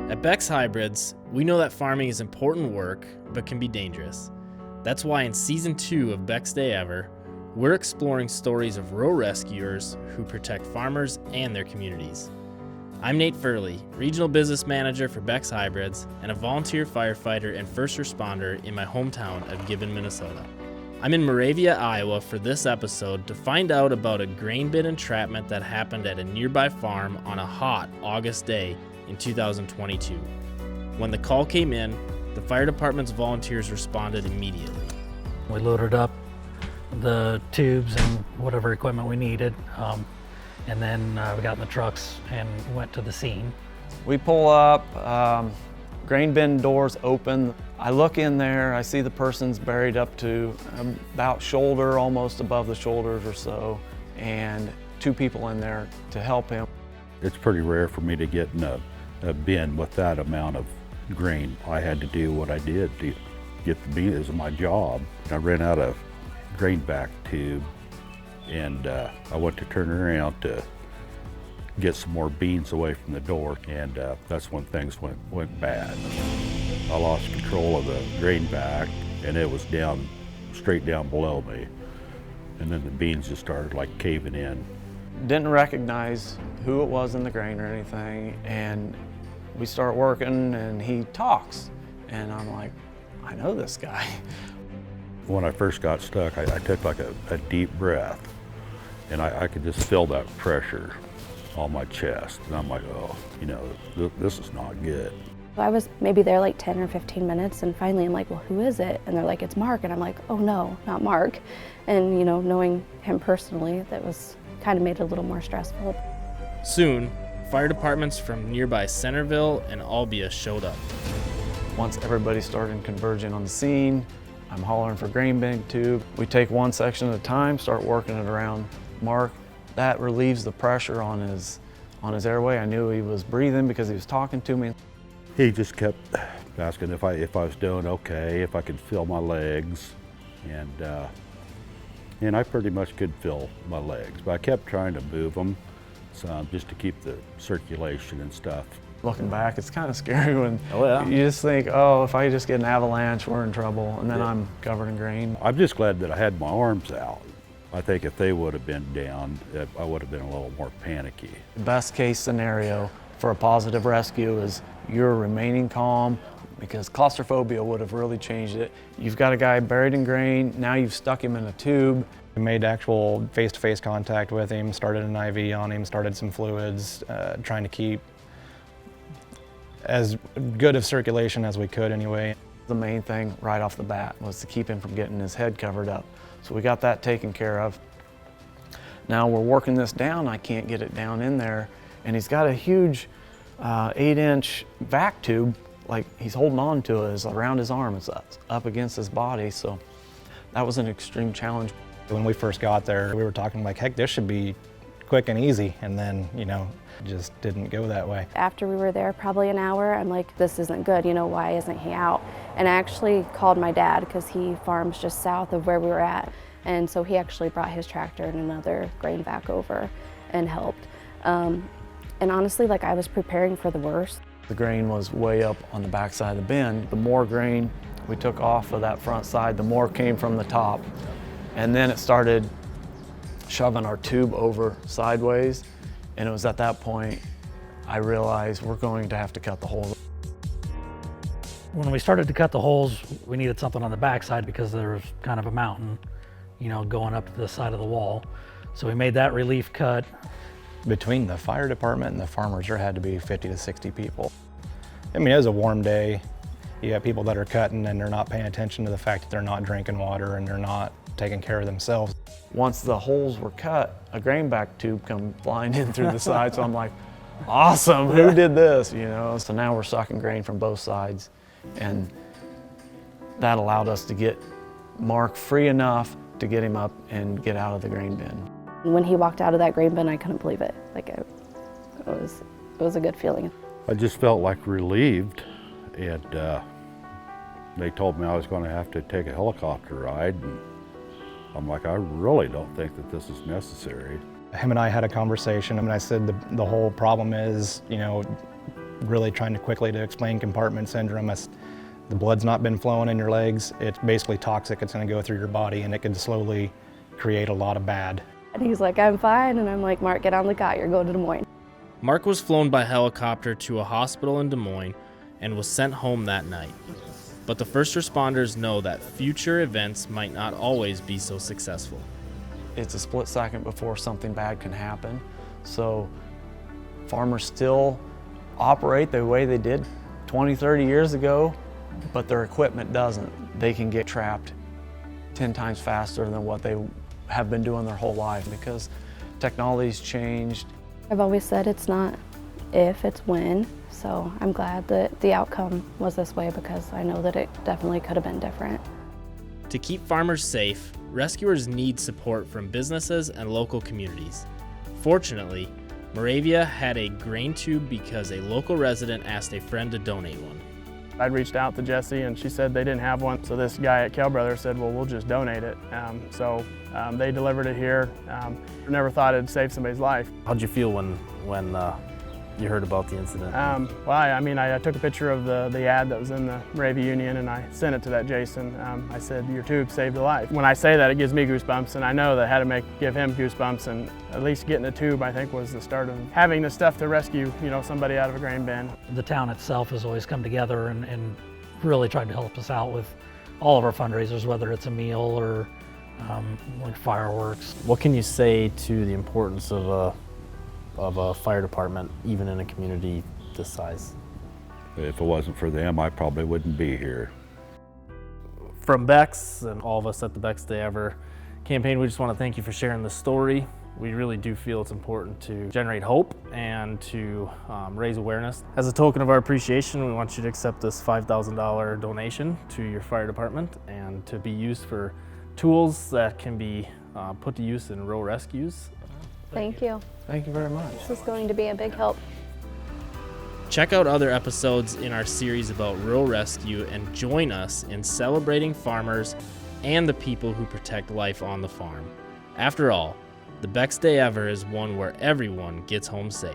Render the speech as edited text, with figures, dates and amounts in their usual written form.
At Beck's Hybrids, we know that farming is important work, but can be dangerous. That's why in Season 2 of Beck's Day Ever, we're exploring stories of rural rescuers who protect farmers and their communities. I'm Nate Firle, Regional Business Manager for Beck's Hybrids and a volunteer firefighter and first responder in my hometown of Gibbon, Minnesota. I'm in Moravia, Iowa for this episode to find out about a grain bin entrapment that happened at a nearby farm on a hot August day in 2022. When the call came in, the fire department's volunteers responded immediately. We loaded up the tubes and whatever equipment we needed, and then we got in the trucks and went to the scene. We pull up, grain bin doors open. I look in there, I see the person's buried up to about shoulder, almost above the shoulders or so, and two people in there to help him. It's pretty rare for me to get in a bin with that amount of grain. I had to do what I did to get the bin as my job. I ran out of grain back tube, and I went to turn around to get some more beans away from the door, and that's when things went bad. I lost control of the grain back, and it was straight down below me, and then the beans just started like caving in. Didn't recognize who it was in the grain or anything, and we start working and he talks, and I'm like, I know this guy. When I first got stuck, I took like a deep breath, and I could just feel that pressure on my chest, and I'm like, oh, this is not good. I was maybe there like 10 or 15 minutes, and finally I'm like, well, who is it? And they're like, it's Mark, and I'm like, oh no, not Mark. And knowing him personally, that was kind of made it a little more stressful. Soon, fire departments from nearby Centerville and Albia showed up. Once everybody started converging on the scene, I'm hollering for grain bin tube. We take one section at a time, start working it around Mark. That relieves the pressure on his airway. I knew he was breathing because he was talking to me. He just kept asking if I was doing okay, if I could feel my legs, and I pretty much could feel my legs, but I kept trying to move them some just to keep the circulation and stuff. Looking back, it's kind of scary when you just think, oh, if I just get an avalanche, we're in trouble, and then I'm covered in grain. I'm just glad that I had my arms out. I think if they would have been down, I would have been a little more panicky. The best case scenario for a positive rescue is you're remaining calm, because claustrophobia would have really changed it. You've got a guy buried in grain, now you've stuck him in a tube. We made actual face-to-face contact with him, started an IV on him, started some fluids, trying to keep as good of circulation as we could anyway. The main thing right off the bat was to keep him from getting his head covered up. So we got that taken care of. Now we're working this down, I can't get it down in there, and he's got a huge 8-inch vac tube, like he's holding on to it, around his arm, it's up against his body, so that was an extreme challenge. When we first got there, we were talking like, heck, this should be quick and easy, and then, just didn't go that way. After we were there probably an hour, I'm like, this isn't good, why isn't he out? And I actually called my dad because he farms just south of where we were at, and so he actually brought his tractor and another grain vac over and helped. And honestly, I was preparing for the worst. The grain was way up on the back side of the bin. The more grain we took off of that front side, the more came from the top. And then it started shoving our tube over sideways. And it was at that point I realized we're going to have to cut the holes. When we started to cut the holes, we needed something on the backside because there was kind of a mountain, going up to the side of the wall. So we made that relief cut. Between the fire department and the farmers, there had to be 50 to 60 people. It was a warm day. You have people that are cutting and they're not paying attention to the fact that they're not drinking water and they're not taking care of themselves. Once the holes were cut, a grain back tube come flying in through the side, so I'm like, awesome, who did this, So now we're sucking grain from both sides, and that allowed us to get Mark free enough to get him up and get out of the grain bin. When he walked out of that grain bin, I couldn't believe it. It was a good feeling. I just felt relieved, and they told me I was going to have to take a helicopter ride, and I'm like, I really don't think that this is necessary. Him and I had a conversation, and I said the whole problem is, really trying to quickly to explain compartment syndrome. The blood's not been flowing in your legs. It's basically toxic. It's going to go through your body, and it can slowly create a lot of bad. And he's like, I'm fine. And I'm like, Mark, get on the cot. You're going to Des Moines. Mark was flown by helicopter to a hospital in Des Moines and was sent home that night. But the first responders know that future events might not always be so successful. It's a split second before something bad can happen. So farmers still operate the way they did 20, 30 years ago, but their equipment doesn't. They can get trapped 10 times faster than what they have been doing their whole life because technology's changed. I've always said it's not if, it's when. So I'm glad that the outcome was this way because I know that it definitely could have been different. To keep farmers safe, rescuers need support from businesses and local communities. Fortunately, Moravia had a grain tube because a local resident asked a friend to donate one. I'd reached out to Jessie and she said they didn't have one, so this guy at Kell Brothers said, well, we'll just donate it. So they delivered it here. Never thought it'd save somebody's life. How'd you feel when you heard about the incident? Well, I took a picture of the ad that was in the Moravia Union and I sent it to that Jason. I said, your tube saved a life. When I say that, it gives me goosebumps, and I know that had to give him goosebumps, and at least getting a tube, I think, was the start of having the stuff to rescue, somebody out of a grain bin. The town itself has always come together and really tried to help us out with all of our fundraisers, whether it's a meal or like fireworks. What can you say to the importance of a fire department, even in a community this size? If it wasn't for them, I probably wouldn't be here. From Beck's and all of us at the Beck's Day Ever campaign, we just want to thank you for sharing this story. We really do feel it's important to generate hope and to raise awareness. As a token of our appreciation, we want you to accept this $5,000 donation to your fire department and to be used for tools that can be put to use in rural rescues. Thank you. Thank you very much. This is going to be a big help. Check out other episodes in our series about rural rescue and join us in celebrating farmers and the people who protect life on the farm. After all, the Beck's Day Ever is one where everyone gets home safe.